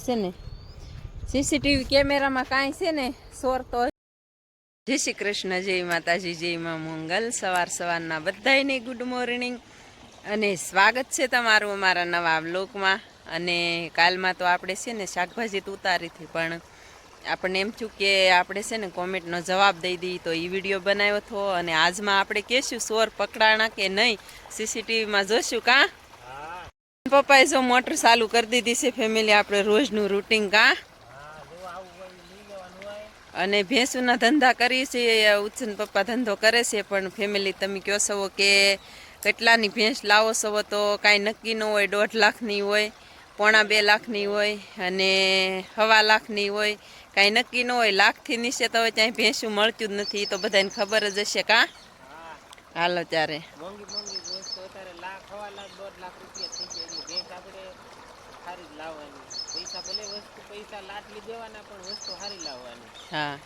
છે ને સીસીટીવી કેમેરામાં કાંઈ છે ને સોર તો. જય શ્રી કૃષ્ણ, જય માતાજી, જય માં મંગલ. સવારના બધાયને ગુડ મોર્નિંગ અને સ્વાગત છે તમારું અમારા નવા બ્લોગમાં. અને કાલમાં તો આપણે છે ને શાકભાજી તો ઉતારી હતી, પણ આપણને એમ થયું કે આપણે છે ને કોમેન્ટનો જવાબ દઈ દઈએ, તો એ વિડીયો બનાવ્યો હતો. અને આજમાં આપણે કહેશું સોર પકડાણા કે નહીં, સીસીટીવીમાં જોશું. કાં પપ્પાએ જો મોટર ચાલુ કરી દીધી છે ફેમિલી, આપણે રોજનું રૂટિન. કાં અને ભેંસુના ધંધા કરીએ છીએ, ઉછન પપ્પા ધંધો કરે છે. પણ ફેમિલી તમે કહો છો કે કેટલાની ભેંસ લાવો છો, તો કાંઈ નક્કી ન હોય. 1.5 લાખની હોય, 1.25 લાખની હોય, અને 1.25 લાખની હોય, કાંઈ નક્કી ન હોય. લાખથી નીચે તો હવે ત્યાં ભેંસું મળતું જ નથી, તો બધાને ખબર જ હશે. કાં હાલો ત્યારે હા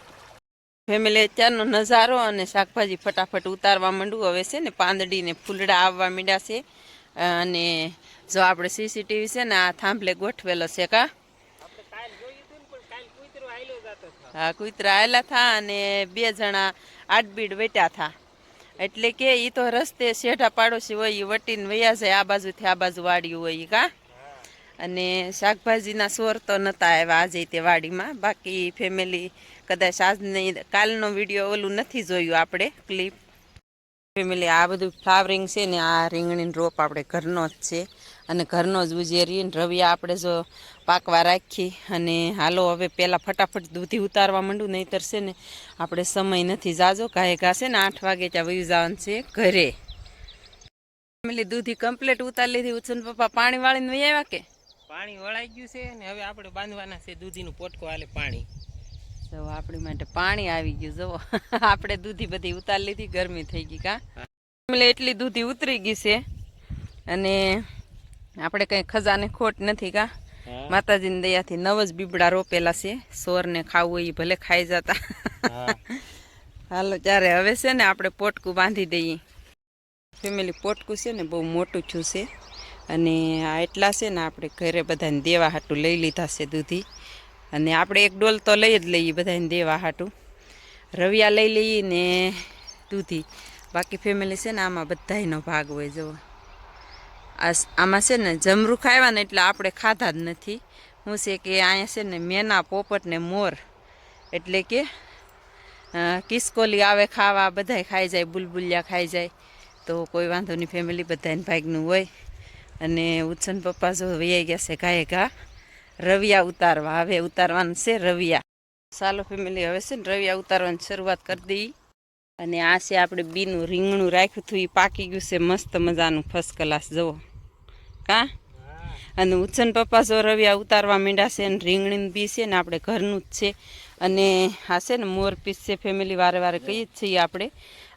ફેમિલી, અત્યારનો નજારો અને શાકભાજી ફટાફટ ઉતારવા માંડું. હવે છે ને પાંદડીને ફૂલડા આવવા માંડ્યા છે. અને જો આપણે સીસીટીવી છે ને આ થાંભલે ગોઠવેલો છે. કા હા, કુતરા આવેલા થા અને 2 જણા આડબીડ વેટ્યા થા. એટલે કે એ તો રસ્તે શેઠા પાડોશી હોય, એ વટીને વયા જાય, આ બાજુથી આ બાજુ વાડ્યું હોય. કા અને શાકભાજીના સોર તો નહોતા આવ્યા આજે તે વાડીમાં. બાકી ફેમિલી કદાચ આજની કાલનો વિડીયો ઓલું નથી જોયું આપણે ક્લિપ. ફેમિલી આ બધું ફ્લાવરિંગ છે ને, આ રીંગણીનો રોપ આપણે ઘરનો જ છે અને ઘરનો જ ઉજેરીને રવિયા આપણે જો પાકવા રાખી. અને હાલો હવે પહેલાં ફટાફટ દૂધી ઉતારવા માંડું, નહીંતર છે ને આપણે સમય નથી જાજો. ઘાએ ઘાસે ને 8 વાગે ત્યાં વયું જવાનું છે ઘરે. ફેમિલી દૂધી કમ્પ્લીટ ઉતારી લીધી. ઉછન પપ્પા પાણી વાળીને વહી આવ્યા કે પાણી વળાઈ ગયું છે ને હવે આપણે બાંધવાના છે દૂધીનું પોટકો. હાલે પાણી જો આપણી માટે પાણી આવી ગયું. જુઓ આપણે દૂધી બધી ઉતારી લીધી, ગરમી થઈ ગઈ. કાં એટલી દૂધી ઉતરી ગઈ છે અને આપણે કંઈ ખજાને ખોટ નથી. કાં માતાજીની દયાથી 9 જ બીબડા રોપેલા છે. સોરને ખાવું હોય એ ભલે ખાઈ જતા. હાલો ત્યારે હવે છે ને આપણે પોટકું બાંધી દઈએ. ફેમિલી પોટકું છે ને બહુ મોટું થયું છે, અને આ એટલા છે ને આપણે ઘરે બધાને દેવા હાટું લઈ લીધા છે દૂધી. અને આપણે 1 ડોલ તો લઈ જ લઈએ બધાને દેવા હાટું. રવિયા લઈ લઈએ ને દૂધી. બાકી ફેમિલી છે ને આમાં બધાયનો ભાગ હોય. જુઓ આમાં છે ને જમરૂ ખાવા ને એટલે આપણે ખાધા જ નથી. શું છે કે અહીંયા છે ને મેના, પોપટ ને મોર, એટલે કે કિસકોલી આવે ખાવા, બધાય ખાઈ જાય, બુલબુલિયા ખાઈ જાય. તો કોઈ વાંધો નહીં ફેમિલી, બધાને ભાગનું હોય. અને ઉછન પપ્પા જો વૈયા ગયા છે ઘાએ ઘા રવિયા ઉતારવા. હવે ઉતારવાનું છે રવિયા. ચાલો ફેમિલી, હવે છે ને રવિયા ઉતારવાની શરૂઆત કરી દઈએ. અને આ છે આપણે બીનું રીંગણું રાખ્યું હતું, એ પાકી ગયું છે મસ્ત મજાનું, ફર્સ્ટ ક્લાસ. જુઓ કાં અને ઉછન પપ્પા જો રવિયા ઉતારવા માંડ્યા છે. અને રીંગણીનું બી છે ને આપણે ઘરનું જ છે. અને આ છે ને મોર પીસ છે ફેમિલી, વારે વારે કહીએ જ છીએ આપણે.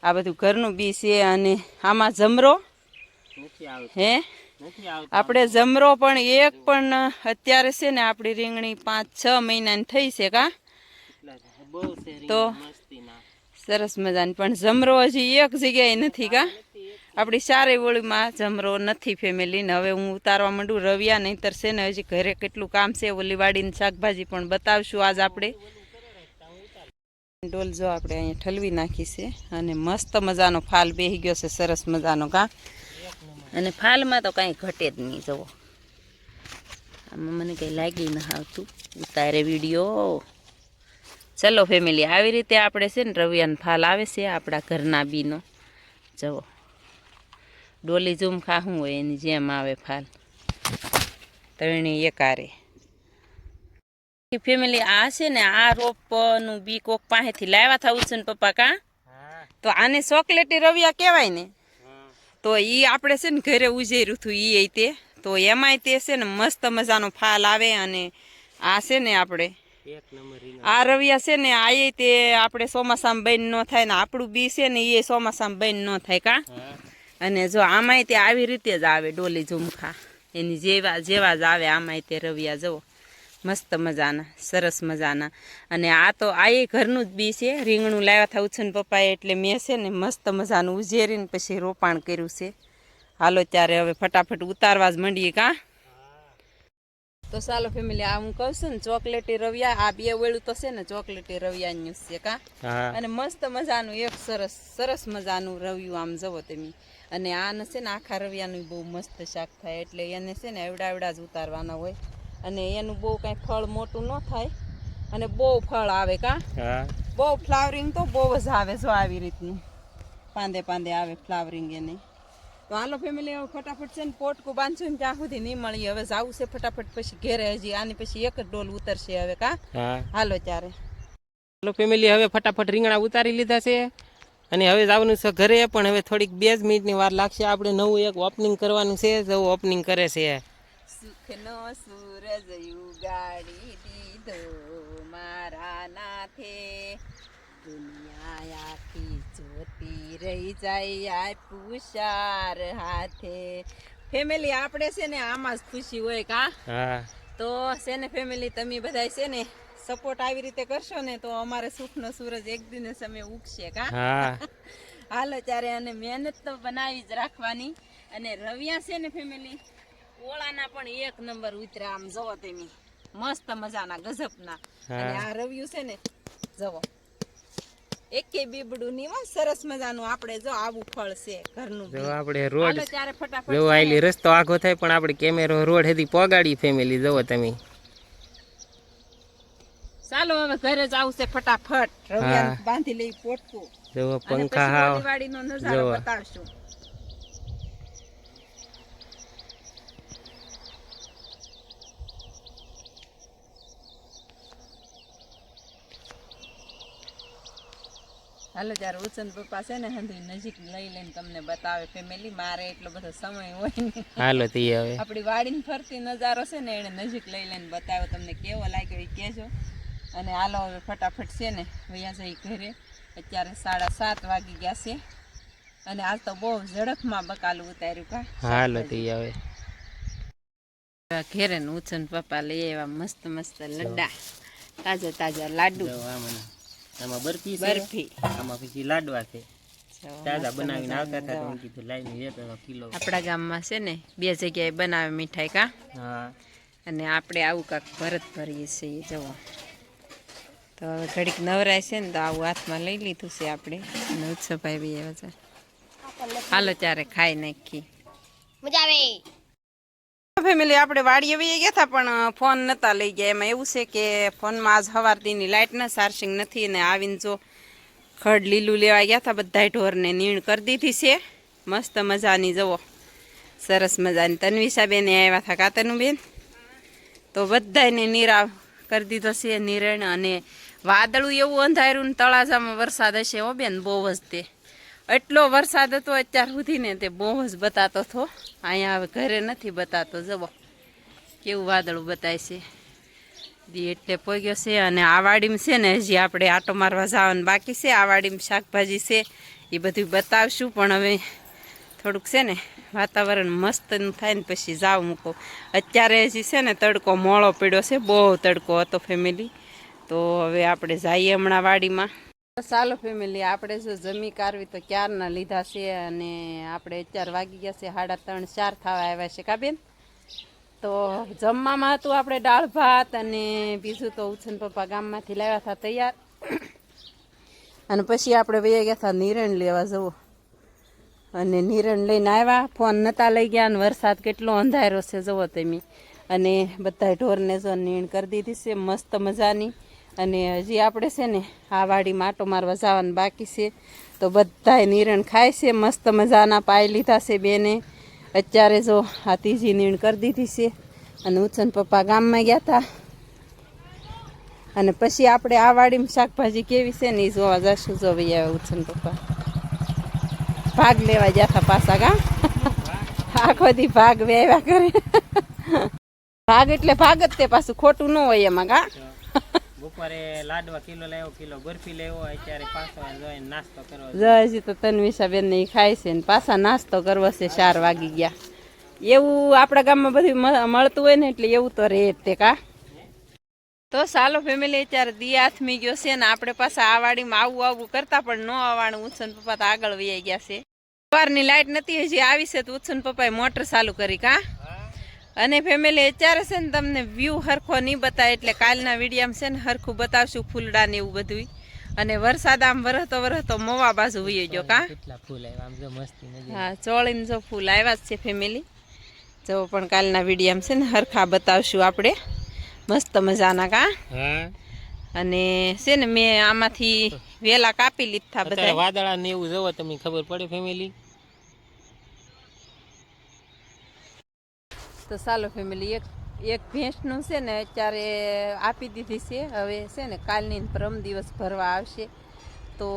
આ બધું ઘરનું બી છે. અને આમાં જમરો હે આપણે જમરો પણ એક પણ અત્યારે છે ને આપણી રીંગણી 5-6 મહિનાની થઈ છે. કાં તો સરસ મજાની, પણ જમરો હજી એક જગ્યાએ નથી. કાં આપણી 4 ઓળીમાં જમરો નથી ફેમિલી. ને હવે હું ઉતારવા માંડું રવિયા, નહીંતર છે ને હજી ઘરે કેટલું કામ છે. ઓલી વાડીની શાકભાજી પણ બતાવશું આજ આપણે. ડોલ જો આપણે અહીંયા ઠલવી નાખી છે, અને મસ્ત મજાનો ફાલ બેસી ગયો છે, સરસ મજાનો. કાં અને ફાલમાં તો કાંઈ ઘટે જ નહીં. જુઓ આમાં મને કંઈ લાગી ન આવતું ઉતારે વિડીયો. ચલો ફેમિલી, આવી રીતે આપણે છે ને રવિયાનો ફાલ આવે છે આપણા ઘરના બીનો. જુઓ ડોલી ઝૂમ ખાવું હોય એની જેમ આવે ફાલ, તરણી એકારે. ફેમિલી આ છે ને આ રોપનું બી કોક પાસેથી લાવ્યા થા ઉછન પપ્પા. કાં તો આને ચોકલેટી રવિયા કહેવાય ને. તો એ આપણે છે ને ઘરે ઉજેર્યું હતું એ તે. તો એમાંય તે છે ને મસ્ત મજાનો ફાલ આવે. અને આ છે ને આપણે આ રવિયા છે ને આ તે આપણે ચોમાસામાં બંધ ન થાય ને, આપણું બી છે ને એ ચોમાસામાં બંધ ન થાય. કાં અને જો આમાંય તે આવી રીતે જ આવે ડોલી ઝુમખા, એની જેવા જ આવે આમાંય તે રવિયા. જુઓ મસ્ત મજાના, સરસ મજાના. અને આ તો આ ઘરનું જ બી છે. રીંગણું લાવ્યા હતા ઉછન પપ્પાએ, એટલે મેં છે ને મસ્ત મજાનું ઉજેરીને પછી રોપાણ કર્યું છે. હાલો ત્યારે હવે ફટાફટ ઉતારવા જ માંડીએ. કાં તો ચાલો ફેમિલી આ હું કહું છું ને ચોકલેટી રવિયા આ બે વેળું તો છે ને ચોકલેટી રવિયાનું છે કા હા અને મસ્ત મજાનું એક સરસ સરસ મજાનું રવિયું આમ જવો તમે અને આને છે ને આખા રવિયાનું બહુ મસ્ત શાક થાય એટલે એને છે ને એવડા જ ઉતારવાના હોય અને એનું બહુ કાંઈ ફળ મોટું ન થાય અને બહુ ફળ આવે કા હા બહુ ફ્લાવરિંગ તો બહુ જ આવે જો આવી રીતનું પાંદે પાંદે આવે ફ્લાવરિંગ એને તો હાલો ફેમિલી હવે ફટાફટ છે ને પોટકું બાંધશું ને ત્યાં સુધી નહીં મળીએ હવે જાવું છે ફટાફટ પછી ઘેરે હજી આની પછી એક જ ડોલ ઉતરશે હવે કા હા હાલો ત્યારે ચાલો ફેમિલી હવે ફટાફટ રીંગણા ઉતારી લીધા છે અને હવે જવાનું છે ઘરે પણ હવે થોડીક 2 જ મિનિટની વાર લાગશે આપણે નવું એક ઓપનિંગ કરવાનું છે જો ઓપનિંગ કરે છે સુખનો સૂરજ ઉગાડી દીધો મારા નાથે દુનિયા આખી જોતી રહી જાય આ પુષાર હાથે ફેમિલી આપણે છે ને આમાં જ ખુશી હોય કા હા તો છે ને ફેમિલી તમે બધા છે ને સપોર્ટ આવી રીતે કરશો ને તો અમારે સુખનો સૂરજ એક દિવસ અમે ઉગશે કા હા હાલો ત્યારે અને મહેનત તો બનાવી જ રાખવાની અને રવિયા છે ને ફેમિલી ઓળાના પણ એક નંબર ઉતરા આમ જવો તમે મસ્ત મજાના ગજબના અને આ રવિયું છે ને જવો એકે બીબડું ની સરસ મજાનું આપણે જો આવું ફળ છે ઘરનું જો આપણે રોડ હાલો ત્યારે ફટાફટ જો આઈલી રસ્તો આખો થાય પણ આપણે કેમેરો રોડ હેદી પોગાડી ફેમિલી જોવો તમે ચાલો હવે ઘરે જ આવશે ફટાફટ રવિયા બાંધી લઈ પોટકું જો અને પંખા પછી હાવ દિવાળીનો નજારો બતાવશું હાલો ત્યારે ઉચન પપ્પા છે ને હંધી નજીક લઈ લઈને તમને બતાવે ફેમિલી મારે એટલો બધો સમય હોય ને હાલો તી હવે આપણી વાડીને ફરતી નજારો છે ને એને નજીક લઈ લઈને બતાવ્યો તમને કેવો લાગ્યો એ કહેજો અને હાલો હવે ફટાફટ છે ને વયા જઈ ઘરે અત્યારે 7:30 વાગી ગયા છે અને આજ તો બહુ ઝડપમાં બકાલું ઉતાર્યું કા હાલો તી હવે ઘેરે ને ઉચન પપ્પા લઈ આવ્યા મસ્ત મસ્ત લડ્ડા તાજા તાજા લાડુ આમાં બરફી છે બરફી આમાં પછી લાડવા છે તાજા બનાવીને આવતા હતા તો કીધું લાવીને લેતો કિલો આપણા ગામમાં છે ને 2 જગ્યાએ બનાવે મીઠાઈ કા હા અને આપણે આવું કાંક ભરત ભરીએ છીએ જવો તો હવે ઘડીક નવરાય છે ને તો આવું હાથમાં લઈ લીધું છે આપણે અને ઉત્સવભાઈ બી આવ્યા છે હાલો ત્યારે ખાઈ નાખી મજા આવે ફેમિલી આપણે વાડીએ વહી ગયા હતા પણ ફોન નતા લઈ ગયા એમાં એવું છે કે ફોનમાં આજ સવારથી લાઇટના ચાર્જિંગ નથી ને આવીને જો ખડ લીલું લેવા ગયા હતા બધા ઢોરને નીણ કરી દીધી છે મસ્ત મજાની જવો સરસ મજાની તન્વિષાબેન આવ્યા હતા કાતનુબેન તો બધાને નીરાવ કરી દીધો છે નિરણ અને વાદળું એવું અંધાર્યું ને તળાજામાં વરસાદ હશે હો બેન બહુ જ તે એટલો વરસાદ હતો અત્યાર સુધી ને તે બહુ જ બતાતો હતો અહીંયા હવે ઘરે નથી બતાતો જવો કેવું વાદળું બતાય છે દી એટલે પોગ્યો છે અને આ વાડીમાં છે ને હજી આપણે આટો મારવા જવાનું બાકી છે આ વાડીમાં શાકભાજી છે એ બધું બતાવશું પણ હવે થોડુંક છે ને વાતાવરણ મસ્તનું થાય ને પછી જાવ મૂકો અત્યારે હજી છે ને તડકો મોળો પડ્યો છે બહુ તડકો હતો ફેમિલી તો હવે આપણે જઈએ હમણાં વાડીમાં ચાલો ફેમિલી આપણે જો જમી કાઢવી તો ક્યારના લીધા છે અને આપણે અત્યારે વાગી ગયા છે 3:30 4 થવા આવ્યા છે કા બેન તો જમવામાં હતું આપણે દાળ ભાત અને બીજું તો ઉછન પપ્પા ગામમાંથી લાવ્યા હતા તૈયાર અને પછી આપણે વહી ગયા હતા નિરણ લેવા જવું અને નિરણ લઈને આવ્યા ફોન નહોતા લઈ ગયા અને વરસાદ કેટલો અંધારો છે જુઓ તમે અને બધા ઢોરને જો નીણ કરી દીધી છે મસ્ત મજાની અને હજી આપણે છે ને આ વાડીમાં આટો મારવા જવાનું બાકી છે તો બધાય નિરણ ખાય છે મસ્ત મજાના પાઈ લીધા છે બેને અત્યારે જો આ ત્રીજી નીણ કરી દીધી છે અને ઉછન પપ્પા ગામમાં ગયા હતા અને પછી આપણે આ વાડીમાં શાકભાજી કેવી છે ને એ જોવા જશું જો ભાઈ આવે ઉછન પપ્પા ભાગ લેવા ગયા હતા પાછા ગા આખો દી ભાગ વેવ્યા કરે ભાગ એટલે ભાગ જ તે પાછું ખોટું ન હોય એમાં ગા બપોરે લાડવા કિલો લાવ્યો કિલો બરફી લાવ્યો અત્યારે પાછો જોઈને નાસ્તો કરવો હજી તો તન્વિષાબેન ને ખાય છે ને પાછા નાસ્તો કરવો છે 4 વાગી ગયા એવું આપણા ગામમાં બધું મળતું હોય ને એટલે એવું તો રહે જ તે કા તો ચાલો ફેમિલી અત્યારે દી હાથમી ગયો છે ને આપણે પાછા આ વાડીમાં આવું કરતા પણ ન આવવાનું ઉછન પપ્પા તો આગળ વહી ગયા છે સવારની લાઈટ નથી હજી આવી છે તો ઉછન પપ્પાએ મોટર ચાલુ કરી કા અને ફેમિલી અત્યારે છે ને તમને વ્યૂ હરખો નહીં બતાવે એટલે કાલના વિડીયામાં છે ને હરખું બતાવશું ફૂલડા ને એવું બધું. અને વરસાદ આમ વરહતો મવા બાજુ વયો ગયો કા કેટલા ફૂલ આવ્યા આમ જો મસ્તી નજર. હા ચોળીને જો ફૂલ આવ્યા જ છે ફેમિલી. જો પણ કાલના વિડીયામાં છે ને હરખા બતાવશું આપણે મસ્ત મજાના કા. હા અને છે ને મેં આમાંથી વેલા કાપી લીધા બધા. વાદળા ને એવું જોવો તમને ખબર પડે ફેમિલી. તો ચાલો ફેમિલી એક ભેંસનું છે ને અત્યારે આપી દીધી છે. હવે છે ને કાલની પરમ દિવસ ભરવા આવશે. તો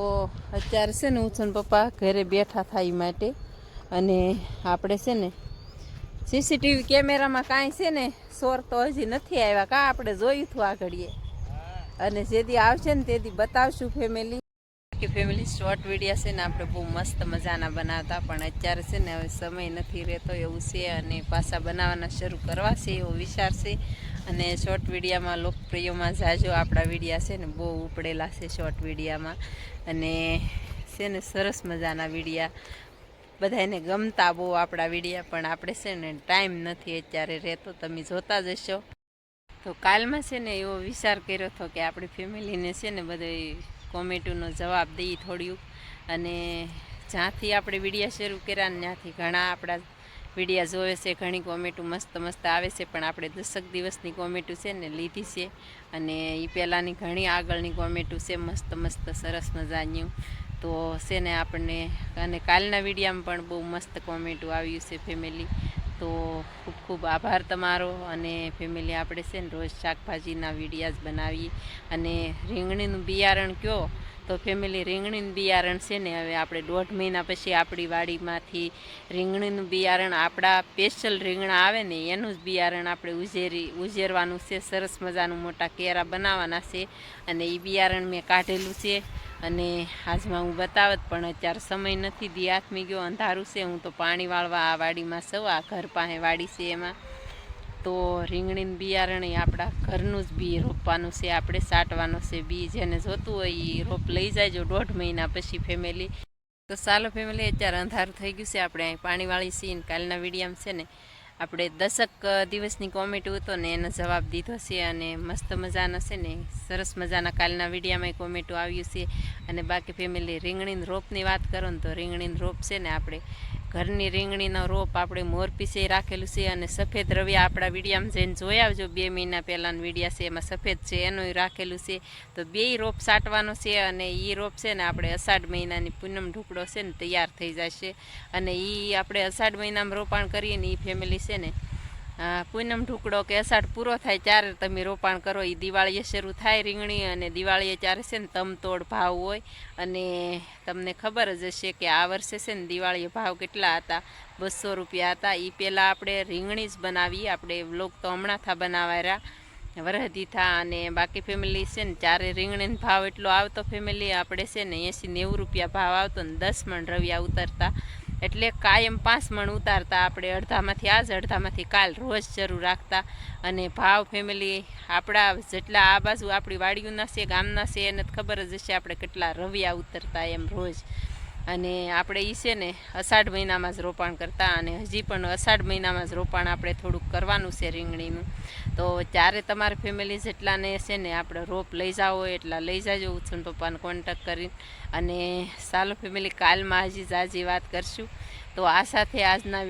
અત્યારે છે ને હું પપ્પા ઘરે બેઠા થાય માટે. અને આપણે છે ને સીસીટીવી કેમેરામાં કાંઈ છે ને સોર તો હજી નથી આવ્યા કાં આપણે જોયું હતું આગળીએ. અને જેથી આવશે ને તેથી બતાવશું ફેમિલી. કે ફેમિલી શોર્ટ વિડીયો છે ને આપણે બહુ મસ્ત મજાના બનાવતા પણ અત્યારે છે ને હવે સમય નથી રહેતો એવું છે. અને પાછા બનાવવાના શરૂ કરવા છે એવો વિચાર છે. અને શોર્ટ વિડીયામાં લોકપ્રિયમાં જાજો આપણા વિડીયા છે ને બહુ ઉપડેલા છે શોર્ટ વિડીયામાં. અને છે ને સરસ મજાના વિડીયા બધાને ગમતા બહુ આપણા વિડીયા. પણ આપણે છે ને ટાઈમ નથી અત્યારે રહેતો, તમે જોતા જ હશો. તો કાલમાં છે ને એવો વિચાર કર્યો હતો કે આપણી ફેમિલીને છે ને બધે કોમેન્ટોનો જવાબ દઈએ થોડ્યું. અને જ્યાંથી આપણે વિડીયા શરૂ કર્યા ને ત્યાંથી ઘણા આપણા વિડીયા જોવે છે, ઘણી કોમેન્ટો મસ્ત મસ્ત આવે છે. પણ આપણે 10 દિવસની કોમેન્ટો છે ને લીધી છે. અને એ પહેલાંની ઘણી આગળની કોમેન્ટો છે મસ્ત મસ્ત સરસ મજાની. તો છે ને આપણને અને કાલના વિડીયામાં પણ બહુ મસ્ત કોમેન્ટો આવ્યું છે ફેમિલી. તો ખૂબ ખૂબ આભાર તમારો. અને ફેમિલી આપણે છે ને રોજ શાકભાજીના વિડીયા જ બનાવીએ. અને રીંગણીનું બિયારણ કયો તો ફેમિલી રીંગણીનું બિયારણ છે ને હવે આપણે 1.5 મહિના પછી આપણી વાડીમાંથી રીંગણીનું બિયારણ આપણા સ્પેશિયલ રીંગણા આવે ને એનું જ બિયારણ આપણે ઉજેરવાનું છે. સરસ મજાનું મોટા કેરા બનાવવાના છે. અને એ બિયારણ મેં કાઢેલું છે. અને આજમાં હું બતાવત પણ અત્યારે સમય નથી, દી હાથમી ગયો, અંધારું છે. હું તો પાણી વાળવા આ વાડીમાં સૌ આ ઘર પાસે વાડી છે એમાં. તો રીંગણીનું બિયારણ એ આપણા ઘરનું જ બી રોપવાનું છે, આપણે સાટવાનું છે બી. જેને જોતું હોય એ રોપ લઈ જાયજો 1.5 મહિના પછી ફેમિલી. તો ચાલો ફેમિલી અત્યારે અંધારું થઈ ગયું છે. આપણે અહીં પાણીવાળી સીન કાલના વિડીયામાં છે ને આપણે 10 દિવસની કોમેન્ટ હતો ને એનો જવાબ દીધો છે. અને મસ્ત મજાના છે ને સરસ મજાના કાલના વિડીયામાં કોમેન્ટો આવ્યું છે. અને બાકી ફેમિલી રીંગણીના રોપની વાત કરો ને તો રીંગણીનો રોપ છે ને આપણે ઘરની રીંગણીનો રોપ આપણે મોરપીસે રાખેલું છે. અને સફેદ રવિયા આપણા વિડીયામાં જઈને જોઈ આવજો, 2 મહિના પહેલાંનો વિડીયા છે એમાં સફેદ છે એનું રાખેલું છે. તો 2 રોપ સાટવાનો છે. અને એ રોપ છે ને આપણે અષાઢ મહિનાની પૂનમ ઢુકડો છે ને તૈયાર થઈ જશે. અને એ આપણે અષાઢ મહિનામાં રોપાણ કરીએ ને એ ફેમિલી છે ને પૂનમ ઢુકડો કે અષાઢ પૂરો થાય ત્યારે તમે રોપાણ કરો. એ દિવાળીએ શરૂ થાય રીંગણી. અને દિવાળીએ ત્યારે છે ને તમતોડ ભાવ હોય. અને તમને ખબર જ હશે કે આ વર્ષે છે ને દિવાળીએ ભાવ કેટલા હતા, 200 રૂપિયા હતા. એ પહેલાં આપણે રીંગણી જ બનાવીએ. આપણે વ્લોગ તો હમણાં થા બનાવાયા વરહદી થા. અને બાકી ફેમિલી છે ને ત્યારે રીંગણીનો ભાવ એટલો આવતો ફેમિલી આપણે છે ને 80-90 રૂપિયા ભાવ આવતો ને 10 મણ રવિયા ઉતરતા. એટલે કાયમ 5 મણ ઉતારતા આપણે. અડધામાંથી આજ અડધામાંથી કાલ રોજ શરૂ રાખતા. અને ભાવ ફેમિલી આપણા જેટલા આ બાજુ આપણી વાડીઓના છે ગામના છે એને ખબર જ હશે આપણે કેટલા રવિયા ઉતરતા એમ રોજ. અને આપણે એ છે ને અષાઢ મહિનામાં જ રોપાણ કરતા. અને હજી પણ અષાઢ મહિનામાં જ રોપાણ આપણે થોડુંક કરવાનું છે રીંગણીનું. તો ત્યારે તમારે ફેમિલી જેટલાને છે ને આપણે રોપ લઈ જાવ હોય એટલા લઈ જાજો ઉછન પપ્પાને કોન્ટેક્ટ કરીને. અને ચાલો ફેમિલી કાલમાં હજી જાજી વાત કરશું. તો આ સાથે આજના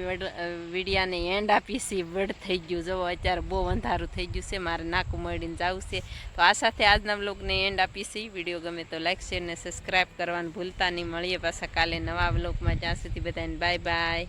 વિડીયાને એન્ડ આપીએ છીએ. વડ થઈ ગયું જવો અત્યારે બહુ અંધારું થઈ ગયું છે, મારે નાકું મળીને જવું છે. તો આ સાથે આજના વ્લોગને એન્ડ આપીએ છીએ. વિડીયો ગમે તો લાઈક શેર ને સબસ્ક્રાઈબ કરવાનું ભૂલતા નહીં. મળીએ પાછા કાલે નવા વ્લોગમાં. ત્યાં સુધી બધાને બાય બાય.